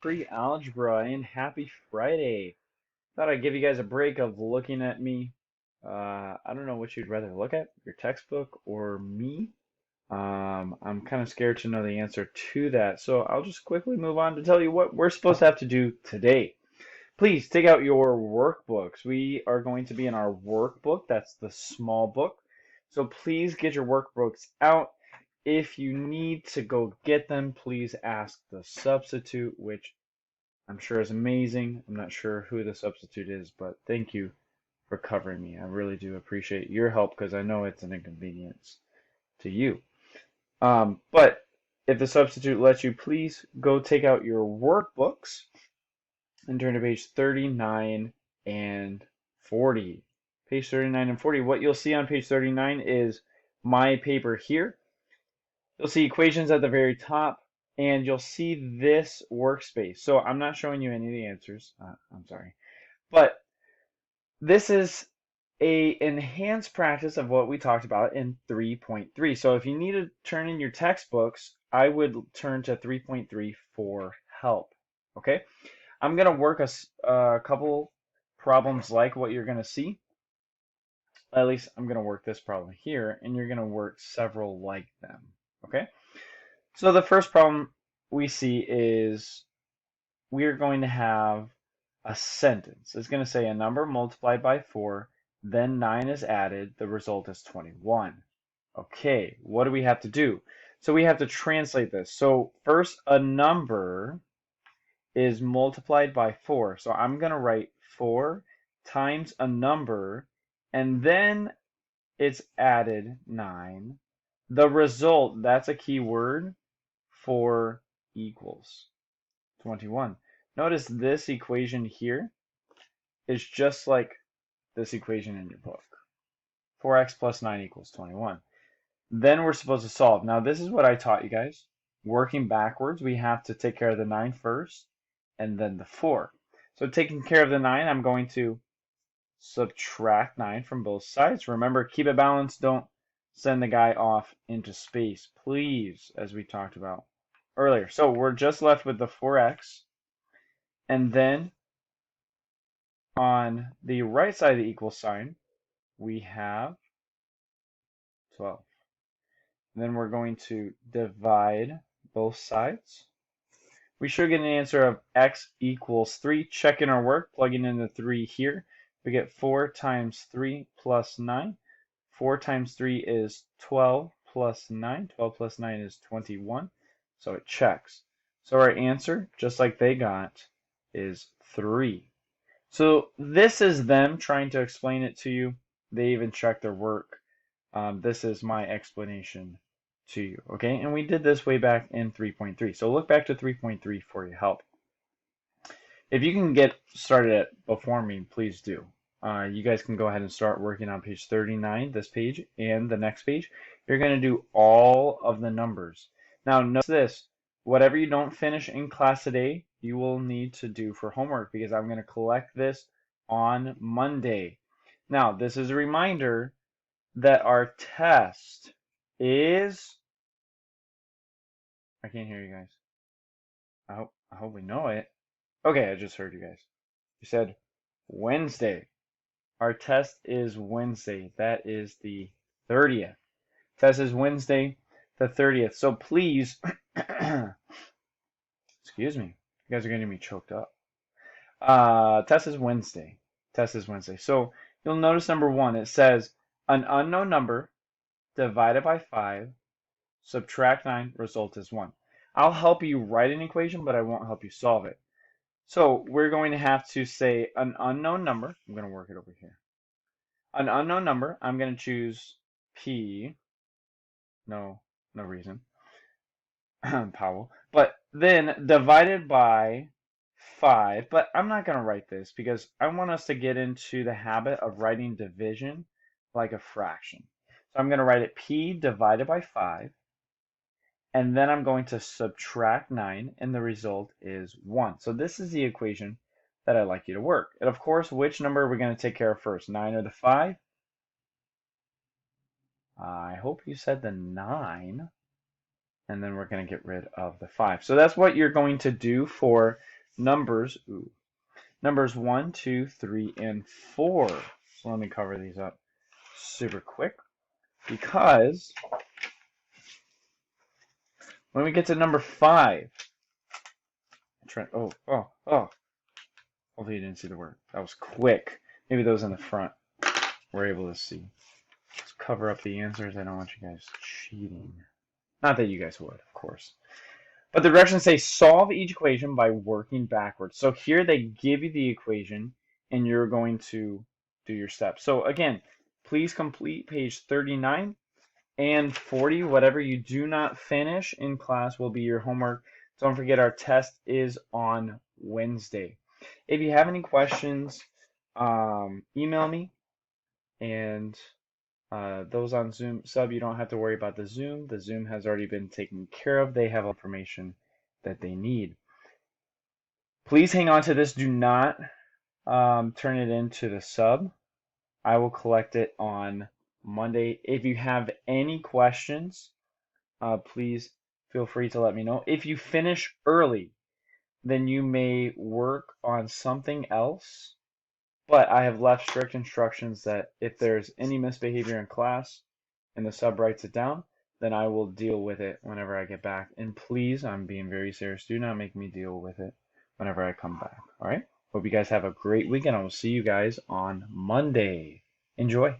Pre-algebra and happy Friday. Thought I'd give you guys a break of looking at me. I don't know what you'd rather look at, your textbook or me. I'm kind of scared to know the answer to that, so I'll just quickly move on to tell you what we're supposed to have to do today. Please take out your workbooks. We are going to be in our workbook. That's the small book. So please get your workbooks out. If you need to go get them, please ask the substitute, which I'm sure is amazing. I'm not sure who the substitute is, but thank you for covering me. I really do appreciate your help because I know it's an inconvenience to you. But if the substitute lets you, please go take out your workbooks and turn to page 39 and 40. Page 39 and 40. What you'll see on page 39 is my paper here. You'll see equations at the very top, and you'll see this workspace. So I'm not showing you any of the answers. I'm sorry. But this is a enhanced practice of what we talked about in 3.3. So if you need to turn in your textbooks, I would turn to 3.3 for help. Okay? I'm going to work a couple problems like what you're going to see. At least I'm going to work this problem here, and you're going to work several like them. Okay? So the first problem we see is we're going to have a sentence. It's going to say a number multiplied by 4, then 9 is added, the result is 21. Okay, what do we have to do? So we have to translate this. So first, a number is multiplied by 4. So I'm going to write 4 times a number, and then it's added 9. The result, that's a key word, 4 equals 21. Notice this equation here is just like this equation in your book. 4x plus 9 equals 21. Then we're supposed to solve. Now this is what I taught you guys. Working backwards, we have to take care of the 9 first and then the 4. So taking care of the 9, I'm going to subtract 9 from both sides. Remember, keep it balanced. Don't send the guy off into space, please, as we talked about earlier. So we're just left with the 4x. And then on the right side of the equal sign, we have 12. Then we're going to divide both sides. We should get an answer of x equals 3. Check in our work, plugging in the 3 here. We get 4 times 3 plus 9. 4 times 3 is 12 plus 9. 12 plus 9 is 21. So it checks. So our answer, just like they got, is 3. So this is them trying to explain it to you. They even checked their work. This is my explanation to you, okay? And we did this way back in 3.3. So look back to 3.3 for your help. If you can get started before me, please do. You guys can go ahead and start working on page 39, this page, and the next page. You're going to do all of the numbers. Now, notice this. Whatever you don't finish in class today, you will need to do for homework because I'm going to collect this on Monday. Now, this is a reminder that our test is... I can't hear you guys. I hope we know it. Okay, I just heard you guys. You said Wednesday. Our test is Wednesday. That is the 30th. Test is Wednesday, the 30th. So please, excuse me. You guys are getting me choked up. Test is Wednesday. Test is Wednesday. So you'll notice number 1, it says an unknown number divided by 5, subtract 9, result is 1. I'll help you write an equation, but I won't help you solve it. So we're going to have to say an unknown number. I'm going to work it over here. An unknown number. I'm going to choose P. No reason. Powell. But then divided by 5. But I'm not going to write this because I want us to get into the habit of writing division like a fraction. So I'm going to write it P divided by 5. And then I'm going to subtract 9, and the result is 1. So this is the equation that I'd like you to work. And of course, which number are we going to take care of first, 9 or the 5? I hope you said the 9. and then we're going to get rid of the 5. So that's what you're going to do for numbers, numbers 1, 2, 3, and 4. So let me cover these up super quick, because when we get to number 5, hopefully you didn't see the word. That was quick. Maybe those in the front were able to see. Let's cover up the answers. I don't want you guys cheating. Not that you guys would, of course. But the directions say solve each equation by working backwards. So here they give you the equation, and you're going to do your steps. So again, please complete page 39 and 40. Whatever you do not finish in class will be your homework. Don't forget, our test is on Wednesday. If you have any questions, email me. And those on Zoom Sub, you don't have to worry about the Zoom. The Zoom has already been taken care of. They have information that they need. Please hang on to this. Do not turn it into the Sub. I will collect it on Monday. If you have any questions, please feel free to let me know. If you finish early, then you may work on something else. But I have left strict instructions that if there's any misbehavior in class and the Sub writes it down, then I will deal with it whenever I get back. And please, I'm being very serious, do not make me deal with it whenever I come back. All right? Hope you guys have a great weekend. I will see you guys on Monday. Enjoy.